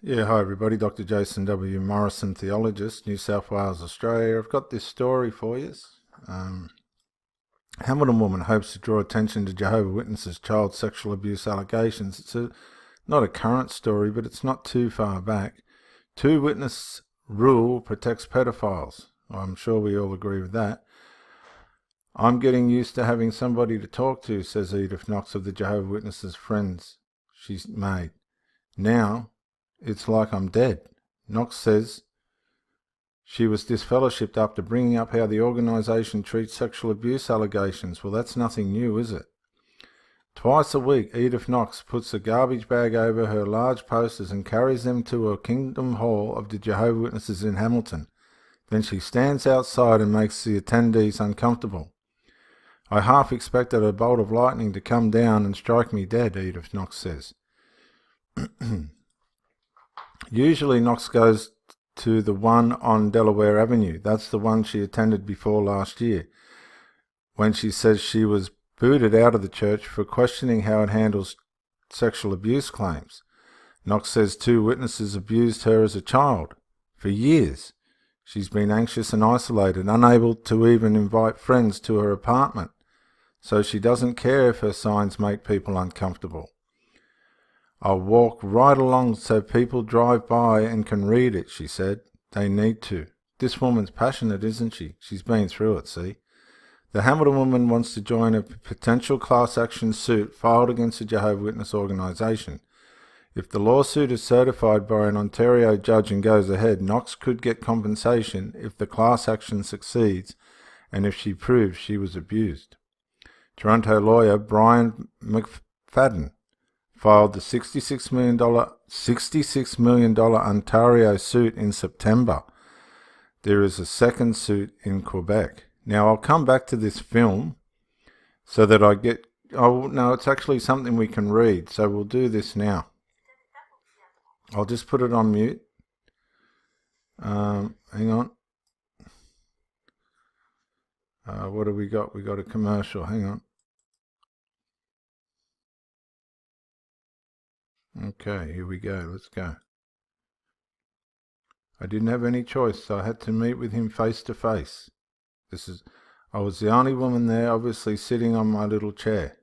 Yeah, hi everybody. Dr. Jason W. Morrison, theologist, New South Wales, Australia. I've got this story for you. Hamilton woman hopes to draw attention to Jehovah Witnesses child sexual abuse allegations. Not a current story, but it's not too far back. Two-witness rule protects pedophiles. I'm sure we all agree with that. I'm getting used to having somebody to talk to, says Edith Knox of the Jehovah Witnesses friends she's made. Now, it's like I'm dead. Knox says she was disfellowshipped after bringing up how the organisation treats sexual abuse allegations. Well, that's nothing new, is it? Twice a week, Edith Knox puts a garbage bag over her large posters and carries them to a Kingdom Hall of the Jehovah Witnesses in Hamilton. Then she stands outside and makes the attendees uncomfortable. I half expected a bolt of lightning to come down and strike me dead, Edith Knox says. Usually Knox goes to the one on Delaware Avenue. That's the one she attended before last year, when she says she was booted out of the church for questioning how it handles sexual abuse claims. Knox says two witnesses abused her as a child. For years, she's been anxious and isolated, unable to even invite friends to her apartment, so she doesn't care if her signs make people uncomfortable. I'll walk right along so people drive by and can read it, she said. They need to. This woman's passionate, isn't she? She's been through it, see? The Hamilton woman wants to join a potential class action suit filed against the Jehovah Witness organisation. If the lawsuit is certified by an Ontario judge and goes ahead, Knox could get compensation if the class action succeeds and if she proves she was abused. Toronto lawyer Brian McFadden filed the $66 million Ontario suit in September. There is a second suit in Quebec. Now, I'll come back to this film so that I get... Oh, no, it's actually something we can read, so we'll do this now. I'll just put it on mute. Hang on. What do we got? We got a commercial. Hang on. Okay, here we go. Let's go. I didn't have any choice, so I had to meet with him face to face. I was the only woman there, obviously sitting on my little chair.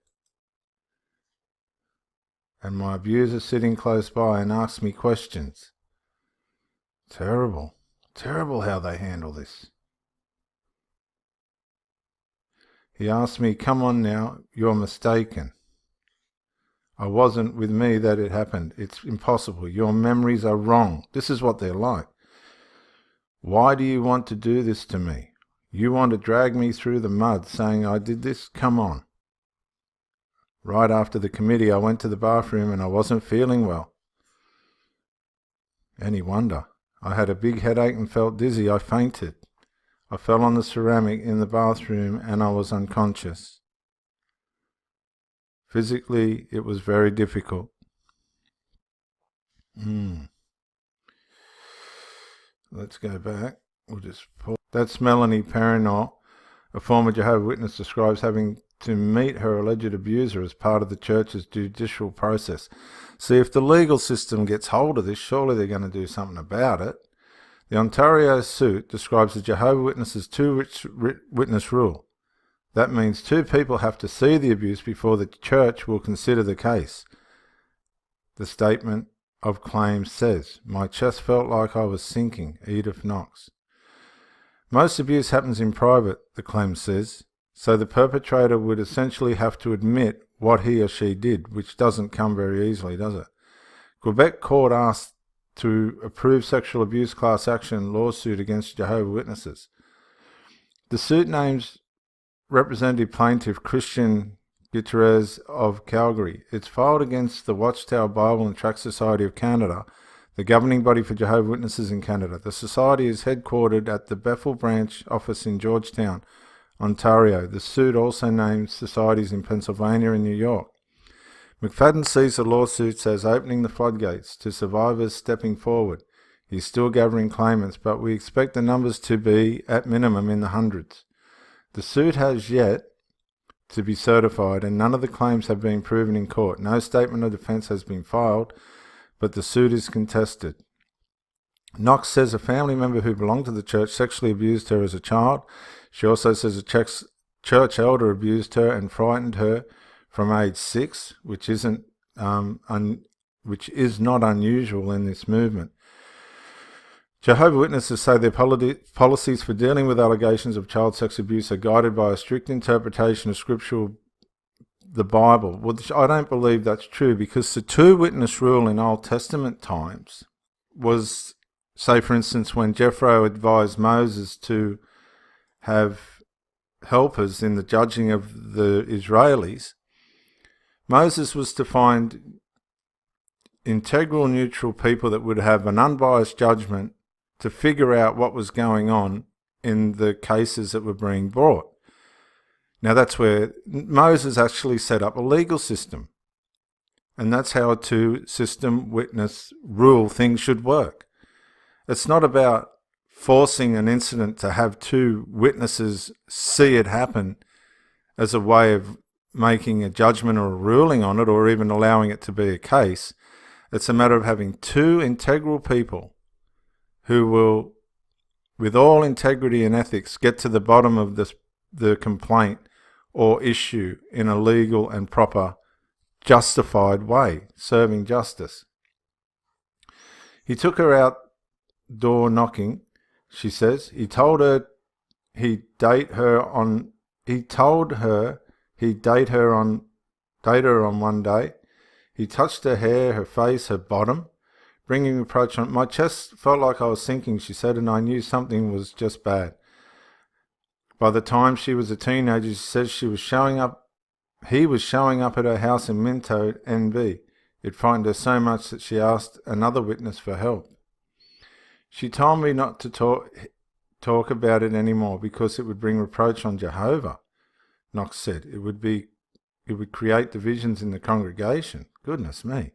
And my abuser sitting close by and asked me questions. Terrible. Terrible how they handle this. He asked me, "Come on now, you're mistaken. I wasn't with me that it happened. It's impossible. Your memories are wrong." This is what they're like. "Why do you want to do this to me? You want to drag me through the mud saying I did this? Come on." Right after the committee, I went to the bathroom and I wasn't feeling well. Any wonder? I had a big headache and felt dizzy. I fainted. I fell on the ceramic in the bathroom and I was unconscious. Physically, it was very difficult. Let's go back. We'll just pause. That's Melanie Perrinot, a former Jehovah's Witness, describes having to meet her alleged abuser as part of the church's judicial process. See, if the legal system gets hold of this, surely they're going to do something about it. The Ontario suit describes the Jehovah's Witnesses two-witness rule. That means two people have to see the abuse before the church will consider the case. The statement of claims says, "My chest felt like I was sinking," Edith Knox. Most abuse happens in private, the claim says, so the perpetrator would essentially have to admit what he or she did, which doesn't come very easily, does it? Quebec court asked to approve sexual abuse class action lawsuit against Jehovah's Witnesses. The suit names Representative Plaintiff Christian Gutierrez of Calgary. It's filed against the Watchtower Bible and Tract Society of Canada, the governing body for Jehovah's Witnesses in Canada. The society is headquartered at the Bethel branch office in Georgetown, Ontario. The suit also names societies in Pennsylvania and New York. McFadden sees the lawsuits as opening the floodgates to survivors stepping forward. He's still gathering claimants, but we expect the numbers to be, at minimum, in the hundreds. The suit has yet to be certified and none of the claims have been proven in court. No statement of defence has been filed, but the suit is contested. Knox says a family member who belonged to the church sexually abused her as a child. She also says a church elder abused her and frightened her from age 6, which is not unusual in this movement. Jehovah Witnesses say their policies for dealing with allegations of child sex abuse are guided by a strict interpretation of the Bible. Well, I don't believe that's true, because the two-witness rule in Old Testament times was, say for instance, when Jethro advised Moses to have helpers in the judging of the Israelis, Moses was to find integral, neutral people that would have an unbiased judgment to figure out what was going on in the cases that were being brought. Now that's where Moses actually set up a legal system. And that's how a two-system witness rule things should work. It's not about forcing an incident to have two witnesses see it happen as a way of making a judgment or a ruling on it, or even allowing it to be a case. It's a matter of having two integral people who will, with all integrity and ethics, get to the bottom of the complaint or issue in a legal and proper, justified way, serving justice. He took her outdoor knocking, she says. He told her he'd date her on one day. He touched her hair, her face, her bottom, bringing reproach on. My chest felt like I was sinking, she said, and I knew something was just bad. By the time she was a teenager, she says he was showing up at her house in Minto, NB. It frightened her so much that she asked another witness for help. She told me not to talk about it anymore because it would bring reproach on Jehovah, Knox said. It would create divisions in the congregation. Goodness me.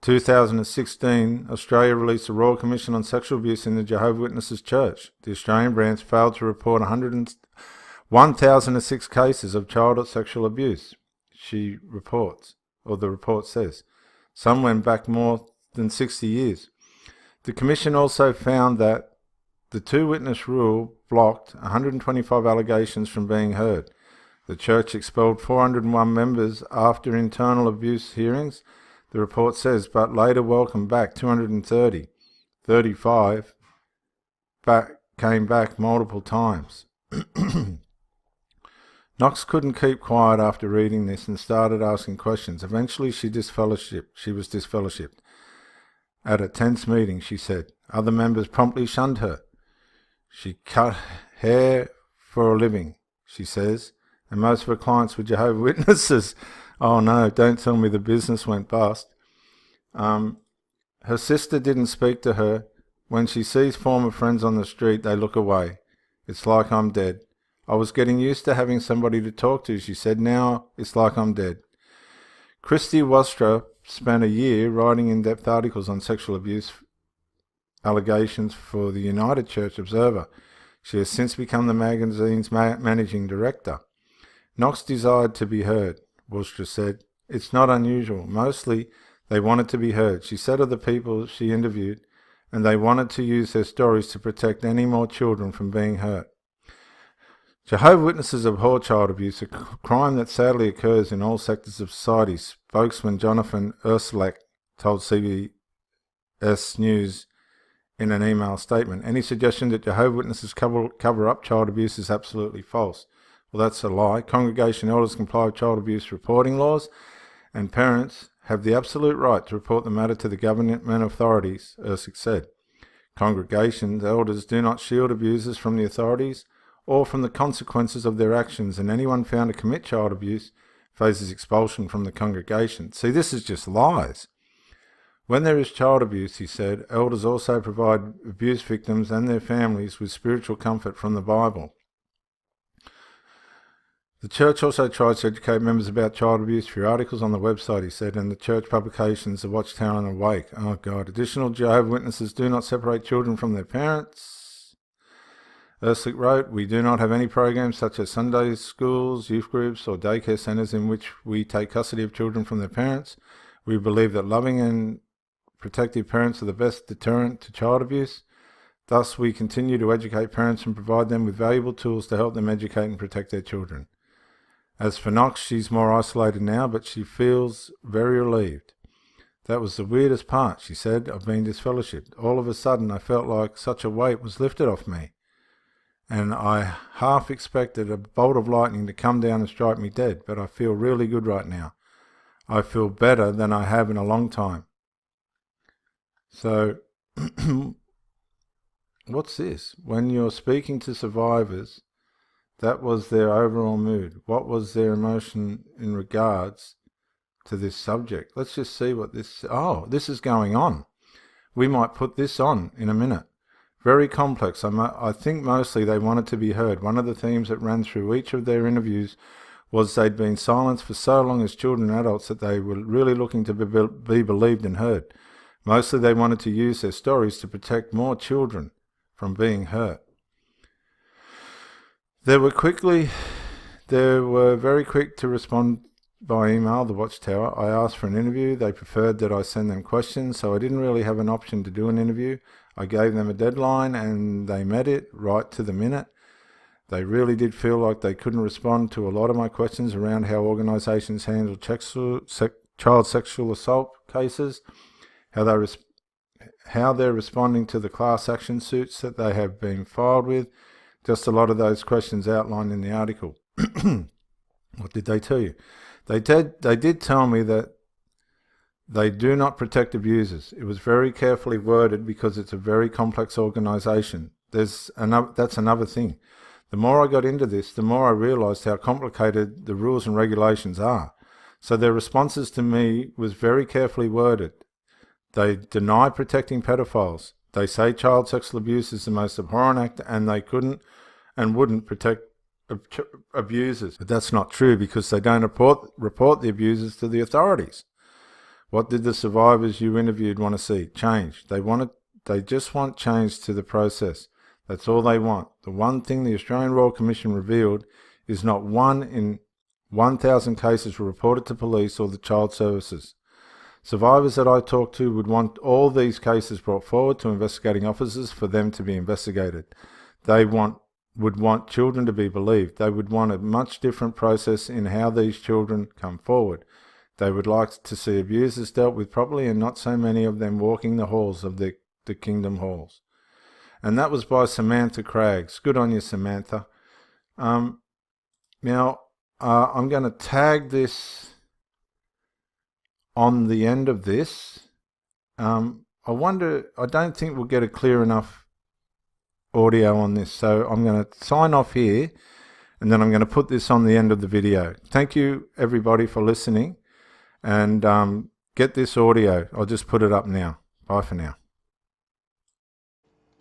2016, Australia released a Royal Commission on Sexual Abuse in the Jehovah Witnesses Church. The Australian branch failed to report 1,006 cases of child sexual abuse, she reports, or the report says. Some went back more than 60 years. The Commission also found that the two-witness rule blocked 125 allegations from being heard. The church expelled 401 members after internal abuse hearings, the report says, but later welcomed back 230. 35 came back multiple times. Knox couldn't keep quiet after reading this and started asking questions. Eventually she was disfellowshipped. At a tense meeting, she said. Other members promptly shunned her. She cut hair for a living, she says, and most of her clients were Jehovah's Witnesses. Oh no, don't tell me the business went bust. Her sister didn't speak to her. When she sees former friends on the street, they look away. It's like I'm dead. I was getting used to having somebody to talk to, she said. Now it's like I'm dead. Christy Wastra spent a year writing in-depth articles on sexual abuse allegations for the United Church Observer. She has since become the magazine's managing director. Knox desired to be heard, Wastra said. It's not unusual. Mostly they wanted to be heard. She said of the people she interviewed, and they wanted to use their stories to protect any more children from being hurt. Jehovah's Witnesses abhor child abuse, a crime that sadly occurs in all sectors of society, spokesman Jonathan Ursulak told CBS News in an email statement. Any suggestion that Jehovah's Witnesses cover up child abuse is absolutely false. Well, that's a lie. Congregation elders comply with child abuse reporting laws, and parents have the absolute right to report the matter to the government authorities, Ursulak said. Congregations elders do not shield abusers from the authorities or from the consequences of their actions, and anyone found to commit child abuse faces expulsion from the congregation. See, this is just lies. When there is child abuse, he said, elders also provide abuse victims and their families with spiritual comfort from the Bible. The church also tries to educate members about child abuse through articles on the website, he said, and the church publications, The Watchtower and Awake. Oh God, additional Jehovah's Witnesses do not separate children from their parents. Ursulak wrote, we do not have any programs such as Sunday schools, youth groups or daycare centres in which we take custody of children from their parents. We believe that loving and protective parents are the best deterrent to child abuse. Thus, we continue to educate parents and provide them with valuable tools to help them educate and protect their children. As for Knox, she's more isolated now, but she feels very relieved. That was the weirdest part, she said, of being disfellowshipped. All of a sudden, I felt like such a weight was lifted off me, and I half expected a bolt of lightning to come down and strike me dead, but I feel really good right now. I feel better than I have in a long time. So, what's this? When you're speaking to survivors, that was their overall mood. What was their emotion in regards to this subject? Let's just see what this... Oh, this is going on. We might put this on in a minute. Very complex. I think mostly they wanted to be heard. One of the themes that ran through each of their interviews was they'd been silenced for so long as children and adults that they were really looking to be believed and heard. Mostly they wanted to use their stories to protect more children from being hurt. They were very quick to respond by email, the Watchtower. I asked for an interview. They preferred that I send them questions, so I didn't really have an option to do an interview. I gave them a deadline and they met it right to the minute. They really did feel like they couldn't respond to a lot of my questions around how organisations handle child sexual assault cases, how they're responding to the class action suits that they have been filed with. Just a lot of those questions outlined in the article. What did they tell you? They did tell me that they do not protect abusers. It was very carefully worded because it's a very complex organisation. That's another thing. The more I got into this, the more I realised how complicated the rules and regulations are. So their responses to me was very carefully worded. They deny protecting pedophiles. They say child sexual abuse is the most abhorrent act and they couldn't and wouldn't protect abusers. But that's not true because they don't report the abusers to the authorities. What did the survivors you interviewed want to see? Change. They just want change to the process. That's all they want. The one thing the Australian Royal Commission revealed is not 1 in 1,000 cases were reported to police or the child services. Survivors that I talked to would want all these cases brought forward to investigating officers for them to be investigated. They would want children to be believed. They would want a much different process in how these children come forward. They would like to see abusers dealt with properly and not so many of them walking the halls of the Kingdom Halls. And that was by Samantha Craggs. Good on you, Samantha. Now, I'm going to tag this on the end of this. I don't think we'll get a clear enough audio on this. So I'm going to sign off here and then I'm going to put this on the end of the video. Thank you, everybody, for listening. And get this audio. I'll just put it up now. Bye for now.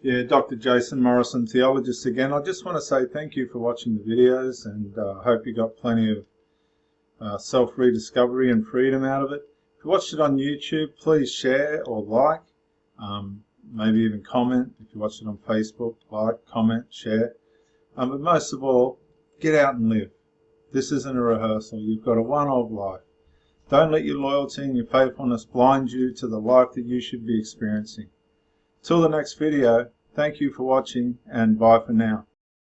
Yeah, Dr. Jason Morrison, theologist again. I just want to say thank you for watching the videos and I hope you got plenty of self-rediscovery and freedom out of it. If you watched it on YouTube, please share or like, maybe even comment. If you watched it on Facebook, like, comment, share. But most of all, get out and live. This isn't a rehearsal. You've got a one-off life. Don't let your loyalty and your faithfulness blind you to the life that you should be experiencing. Till the next video, thank you for watching and bye for now.